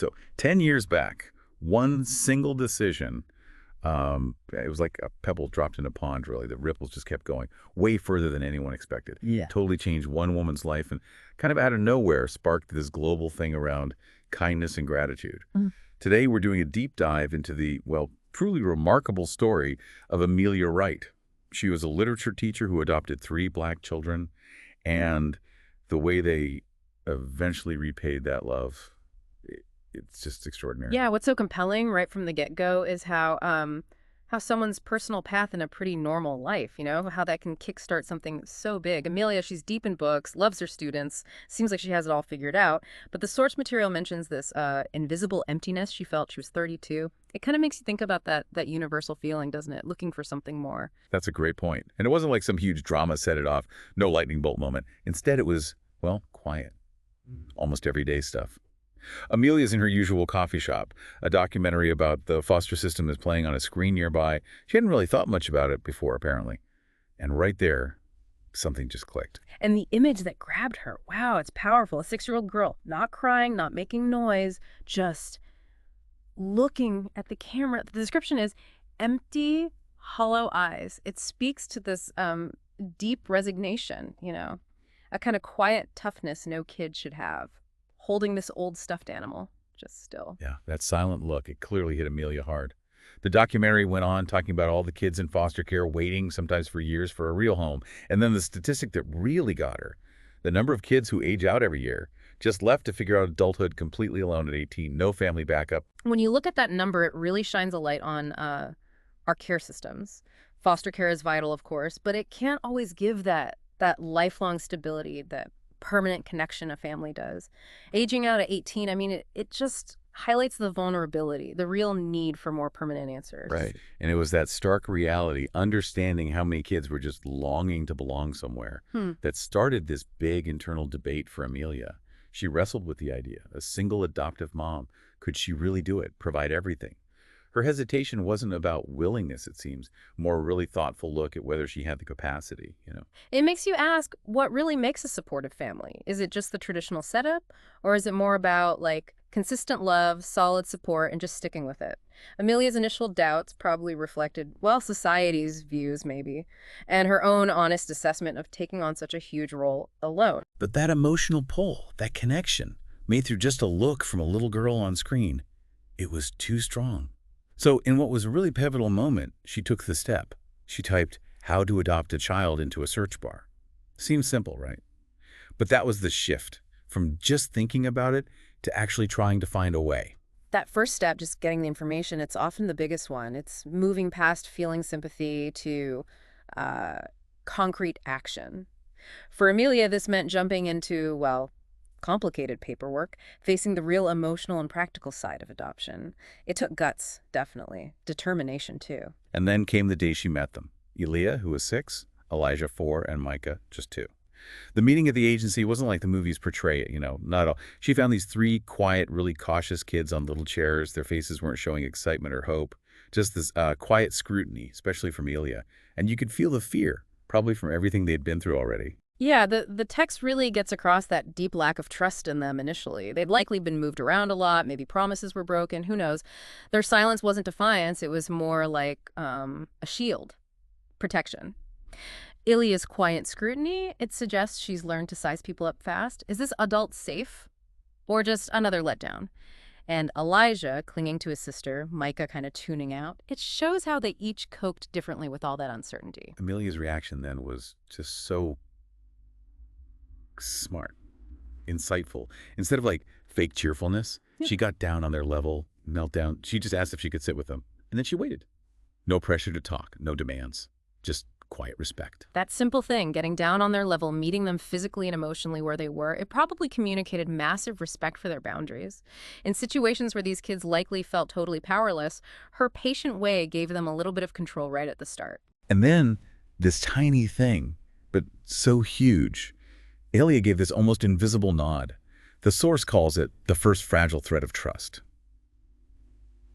So 10 years back, one single decision, it was like a pebble dropped in a pond, really. The ripples just kept going way further than anyone expected. Yeah. Totally changed one woman's life and kind of out of nowhere sparked this global thing around kindness and gratitude. Mhm. Today, we're doing a deep dive into the, well, truly remarkable story of Amelia Wright. She was a literature teacher who adopted 3 Black children, and the way they eventually repaid that love, it's just extraordinary. Yeah, what's so compelling right from the get-go is how someone's personal path in a pretty normal life, how that can kickstart something so big. Amelia, she's deep in books, loves her students, seems like she has it all figured out. But the source material mentions this invisible emptiness she felt. She was 32. It kind of makes you think about that universal feeling, doesn't it? Looking for something more. That's a great point. And it wasn't like some huge drama set it off, no lightning bolt moment. Instead, it was, well, quiet, almost everyday stuff. Amelia's in her usual coffee shop. A documentary about the foster system is playing on a screen nearby. She hadn't really thought much about it before, apparently. And right there, something just clicked. And the image that grabbed her, wow, it's powerful. A 6-year-old girl, not crying, not making noise, just looking at the camera. The description is empty, hollow eyes. It speaks to this deep resignation, a kind of quiet toughness no kid should have. Holding this old stuffed animal, just still. Yeah, that silent look, it clearly hit Amelia hard. The documentary went on talking about all the kids in foster care waiting, sometimes for years, for a real home. And then the statistic that really got her, the number of kids who age out every year, just left to figure out adulthood completely alone at 18, no family backup. When you look at that number, it really shines a light on our care systems. Foster care is vital, of course, but it can't always give that lifelong stability that permanent connection a family does. Aging out at 18, I mean, it just highlights the vulnerability, the real need for more permanent answers. Right. And it was that stark reality, understanding how many kids were just longing to belong somewhere, that started this big internal debate for Amelia. She wrestled with the idea, a single adoptive mom, could she really do it, provide everything? Her hesitation wasn't about willingness, it seems, more a really thoughtful look at whether she had the capacity, It makes you ask, what really makes a supportive family? Is it just the traditional setup, or is it more about, consistent love, solid support, and just sticking with it? Amelia's initial doubts probably reflected, society's views, maybe, and her own honest assessment of taking on such a huge role alone. But that emotional pull, that connection, made through just a look from a little girl on screen, it was too strong. So in what was a really pivotal moment, she took the step. She typed, "How to adopt a child" into a search bar. Seems simple, right? But that was the shift, from just thinking about it to actually trying to find a way. That first step, just getting the information, it's often the biggest one. It's moving past feeling sympathy to concrete action. For Amelia, this meant jumping into, complicated paperwork, facing the real emotional and practical side of adoption. It took guts, definitely. Determination, too. And then came the day she met them. Elia, who was 6, Elijah 4, and Micah just 2. The meeting at the agency wasn't like the movies portray it, not at all. She found these 3 quiet, really cautious kids on little chairs. Their faces weren't showing excitement or hope. Just this quiet scrutiny, especially from Elia. And you could feel the fear, probably from everything they'd been through already. Yeah, the text really gets across that deep lack of trust in them initially. They'd likely been moved around a lot, maybe promises were broken, who knows. Their silence wasn't defiance, it was more like a shield, protection. Ilia's quiet scrutiny, it suggests she's learned to size people up fast. Is this adult safe? Or just another letdown? And Elijah, clinging to his sister, Micah kind of tuning out, it shows how they each coped differently with all that uncertainty. Amelia's reaction then was just so smart, insightful. Instead of fake cheerfulness, she got down on their level, meltdown. She just asked if she could sit with them. And then she waited. No pressure to talk, no demands, just quiet respect. That simple thing, getting down on their level, meeting them physically and emotionally where they were, it probably communicated massive respect for their boundaries. In situations where these kids likely felt totally powerless, her patient way gave them a little bit of control right at the start. And then this tiny thing, but so huge, Elia gave this almost invisible nod. The source calls it the first fragile thread of trust.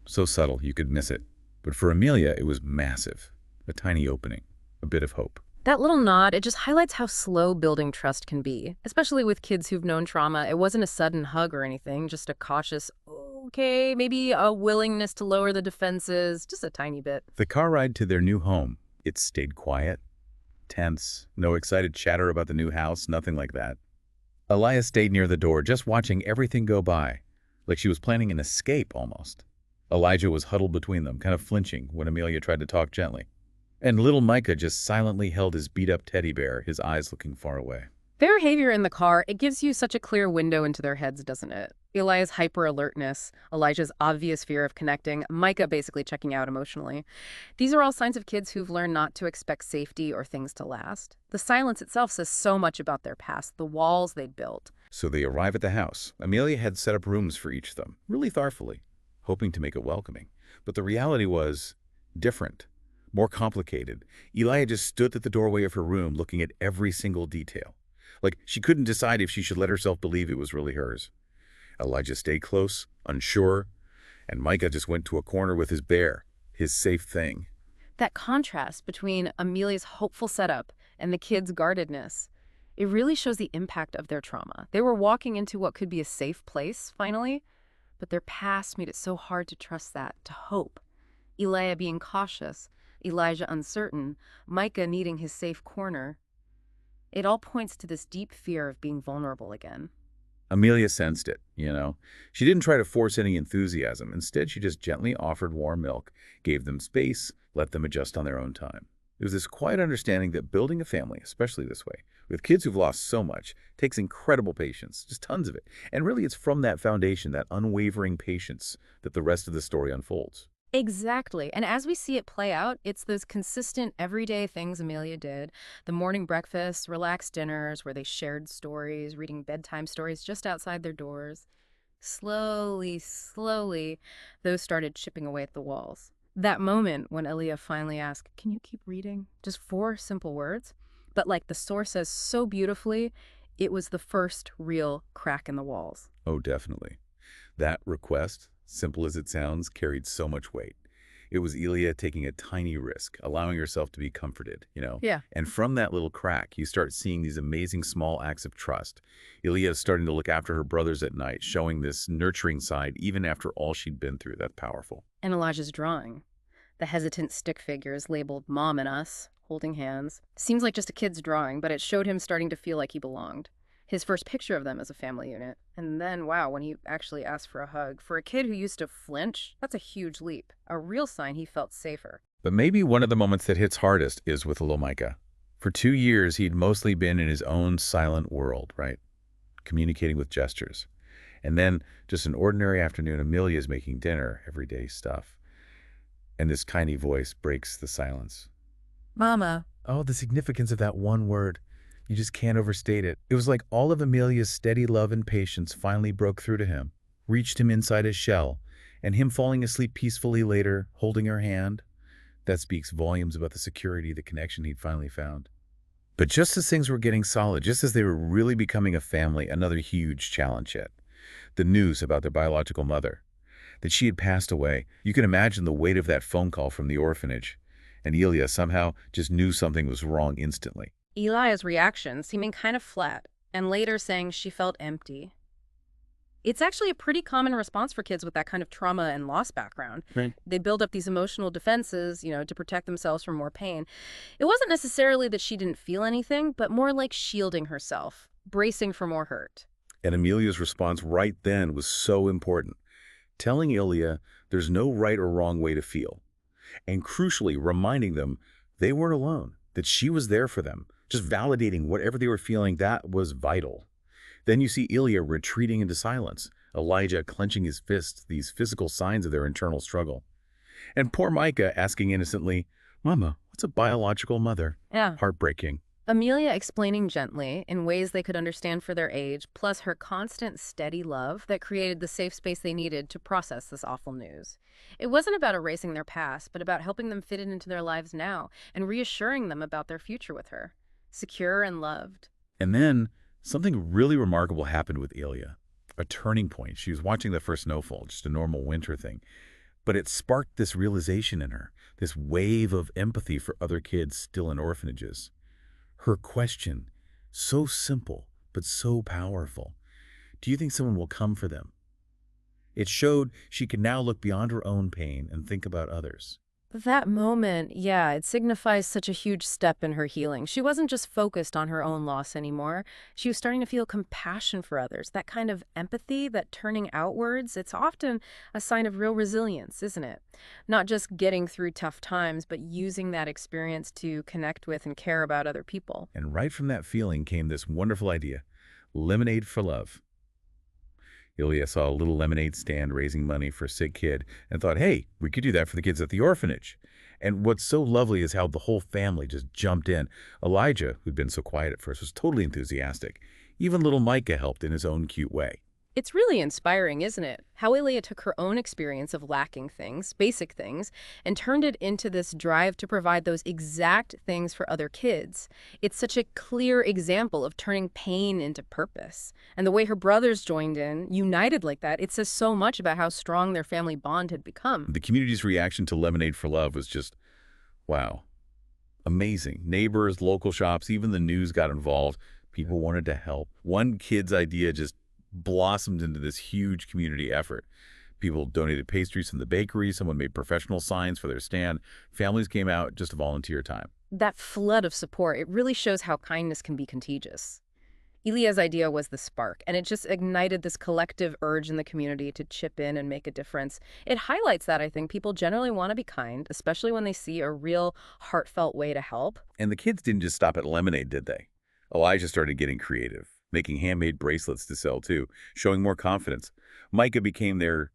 So subtle you could miss it. But for Amelia, it was massive. A tiny opening. A bit of hope. That little nod, it just highlights how slow building trust can be, especially with kids who've known trauma. It wasn't a sudden hug or anything, just a cautious, "Oh, okay, maybe a willingness to lower the defenses, just a tiny bit. The car ride to their new home, it stayed quiet, tense, no excited chatter about the new house, nothing like that. Elias stayed near the door, just watching everything go by, like she was planning an escape almost. Elijah was huddled between them, kind of flinching when Amelia tried to talk gently. And little Micah just silently held his beat-up teddy bear, his eyes looking far away. Their behavior in the car, it gives you such a clear window into their heads, doesn't it? Eli's hyper-alertness, Elijah's obvious fear of connecting, Micah basically checking out emotionally. These are all signs of kids who've learned not to expect safety or things to last. The silence itself says so much about their past, the walls they'd built. So they arrive at the house. Amelia had set up rooms for each of them, really thoughtfully, hoping to make it welcoming. But the reality was different, more complicated. Elijah just stood at the doorway of her room looking at every single detail. Like she couldn't decide if she should let herself believe it was really hers. Elijah stayed close, unsure, and Micah just went to a corner with his bear, his safe thing. That contrast between Amelia's hopeful setup and the kids' guardedness, it really shows the impact of their trauma. They were walking into what could be a safe place, finally, but their past made it so hard to trust that, to hope. Elijah being cautious, Elijah uncertain, Micah needing his safe corner. It all points to this deep fear of being vulnerable again. Amelia sensed it, She didn't try to force any enthusiasm. Instead, she just gently offered warm milk, gave them space, let them adjust on their own time. It was this quiet understanding that building a family, especially this way, with kids who've lost so much, takes incredible patience, just tons of it. And really, it's from that foundation, that unwavering patience, that the rest of the story unfolds. Exactly. And as we see it play out, it's those consistent everyday things Amelia did. The morning breakfasts, relaxed dinners where they shared stories, reading bedtime stories just outside their doors. Slowly, slowly, those started chipping away at the walls. That moment when Aaliyah finally asked, "Can you keep reading?" Just 4 simple words. But like the source says so beautifully, it was the first real crack in the walls. Oh, definitely. That request, simple as it sounds, carried so much weight. It was Elia taking a tiny risk, allowing herself to be comforted. Yeah. And from that little crack, you start seeing these amazing small acts of trust. Elia is starting to look after her brothers at night, showing this nurturing side even after all she'd been through. That's powerful. And Elijah's drawing. The hesitant stick figures labeled Mom and Us, holding hands. Seems like just a kid's drawing, but it showed him starting to feel like he belonged. His first picture of them as a family unit. And then, wow, when he actually asked for a hug. For a kid who used to flinch, that's a huge leap. A real sign he felt safer. But maybe one of the moments that hits hardest is with little Micah. For 2 years, he'd mostly been in his own silent world, right? Communicating with gestures. And then, just an ordinary afternoon, Amelia's making dinner, everyday stuff. And this tiny voice breaks the silence. Mama. Oh, the significance of that one word. You just can't overstate it. It was like all of Amelia's steady love and patience finally broke through to him, reached him inside his shell, and him falling asleep peacefully later, holding her hand. That speaks volumes about the security, the connection he'd finally found. But just as things were getting solid, just as they were really becoming a family, another huge challenge hit. The news about their biological mother, that she had passed away. You can imagine the weight of that phone call from the orphanage. And Elia somehow just knew something was wrong instantly. Eli's reaction seeming kind of flat, and later saying she felt empty. It's actually a pretty common response for kids with that kind of trauma and loss background. Right. They build up these emotional defenses, to protect themselves from more pain. It wasn't necessarily that she didn't feel anything, but more like shielding herself, bracing for more hurt. And Amelia's response right then was so important. Telling Ilya there's no right or wrong way to feel. And crucially, reminding them they weren't alone, that she was there for them, just validating whatever they were feeling. That was vital. Then you see Ilya retreating into silence, Elijah clenching his fists, these physical signs of their internal struggle. And poor Micah asking innocently, "Mama, what's a biological mother?" Yeah. Heartbreaking. Amelia explaining gently, in ways they could understand for their age, plus her constant, steady love that created the safe space they needed to process this awful news. It wasn't about erasing their past, but about helping them fit it into their lives now and reassuring them about their future with her, secure and loved. And then something really remarkable happened with Ilya. A turning point. She was watching the first snowfall, just a normal winter thing. But it sparked this realization in her, this wave of empathy for other kids still in orphanages. Her question, so simple, but so powerful. Do you think someone will come for them? It showed she could now look beyond her own pain and think about others. That moment, yeah, it signifies such a huge step in her healing. She wasn't just focused on her own loss anymore. She was starting to feel compassion for others. That kind of empathy, that turning outwards, it's often a sign of real resilience, isn't it? Not just getting through tough times, but using that experience to connect with and care about other people. And right from that feeling came this wonderful idea, lemonade for love. Ilya saw a little lemonade stand raising money for a sick kid and thought, hey, we could do that for the kids at the orphanage. And what's so lovely is how the whole family just jumped in. Elijah, who'd been so quiet at first, was totally enthusiastic. Even little Micah helped in his own cute way. It's really inspiring, isn't it? How Ilya took her own experience of lacking things, basic things, and turned it into this drive to provide those exact things for other kids. It's such a clear example of turning pain into purpose. And the way her brothers joined in, united like that, it says so much about how strong their family bond had become. The community's reaction to Lemonade for Love was just, wow, amazing. Neighbors, local shops, even the news got involved. People wanted to help. One kid's idea just blossomed into this huge community effort. People donated pastries from the bakery. Someone made professional signs for their stand. Families came out just to volunteer time. That flood of support, it really shows how kindness can be contagious. Ilya's idea was the spark, and it just ignited this collective urge in the community to chip in and make a difference. It highlights that I think people generally want to be kind, especially when they see a real heartfelt way to help. And the kids didn't just stop at lemonade, did they? Elijah started getting creative, making handmade bracelets to sell too, showing more confidence. Micah became their,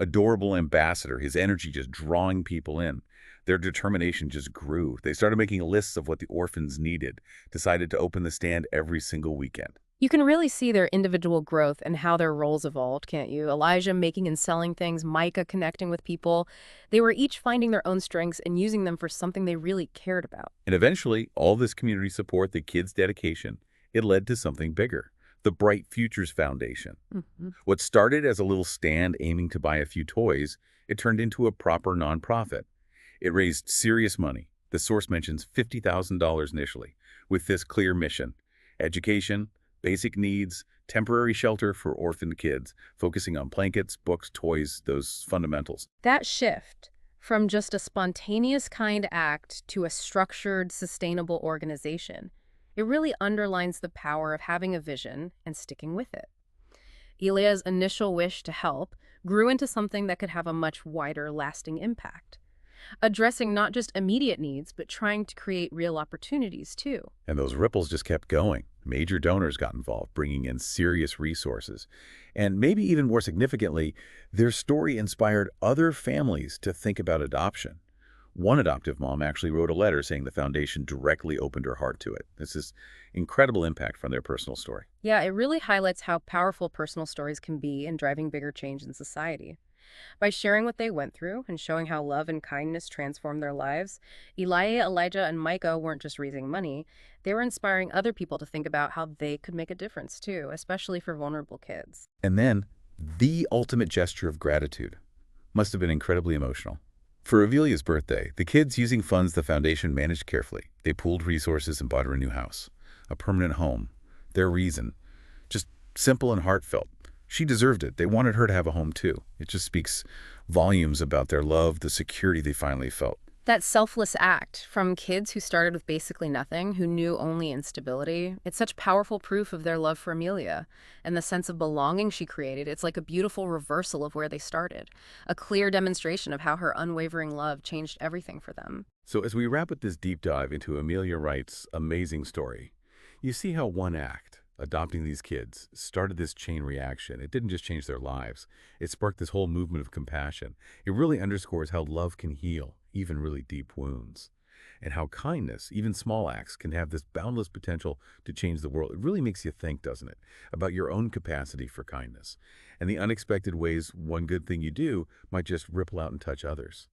adorable ambassador, his energy just drawing people in. Their determination just grew. They started making lists of what the orphans needed, decided to open the stand every single weekend. You can really see their individual growth and how their roles evolved, can't you? Elijah making and selling things, Micah connecting with people. They were each finding their own strengths and using them for something they really cared about. And eventually, all this community support, the kids' dedication, it led to something bigger, the Bright Futures Foundation. What started as a little stand aiming to buy a few toys, it turned into a proper nonprofit. It raised serious money. The source mentions $50,000 initially, with this clear mission: education, basic needs, temporary shelter for orphaned kids, focusing on blankets, books, toys, those fundamentals. That shift from just a spontaneous kind act to a structured, sustainable organization, it really underlines the power of having a vision and sticking with it. Ilya's initial wish to help grew into something that could have a much wider, lasting impact, addressing not just immediate needs, but trying to create real opportunities, too. And those ripples just kept going. Major donors got involved, bringing in serious resources. And maybe even more significantly, their story inspired other families to think about adoption. One adoptive mom actually wrote a letter saying the foundation directly opened her heart to it. This is incredible impact from their personal story. Yeah, it really highlights how powerful personal stories can be in driving bigger change in society. By sharing what they went through and showing how love and kindness transformed their lives, Elijah, and Micah weren't just raising money, they were inspiring other people to think about how they could make a difference too, especially for vulnerable kids. And then, the ultimate gesture of gratitude must have been incredibly emotional. For Avelia's birthday, the kids, using funds the foundation managed carefully, they pooled resources and bought her a new house, a permanent home. Their reason, just simple and heartfelt. She deserved it. They wanted her to have a home too. It just speaks volumes about their love, the security they finally felt. That selfless act from kids who started with basically nothing, who knew only instability, it's such powerful proof of their love for Amelia and the sense of belonging she created. It's like a beautiful reversal of where they started, a clear demonstration of how her unwavering love changed everything for them. So as we wrap up this deep dive into Amelia Wright's amazing story, you see how one act, adopting these kids, started this chain reaction. It didn't just change their lives. It sparked this whole movement of compassion. It really underscores how love can heal even really deep wounds, and how kindness, even small acts, can have this boundless potential to change the world. It really makes you think, doesn't it, about your own capacity for kindness and the unexpected ways one good thing you do might just ripple out and touch others.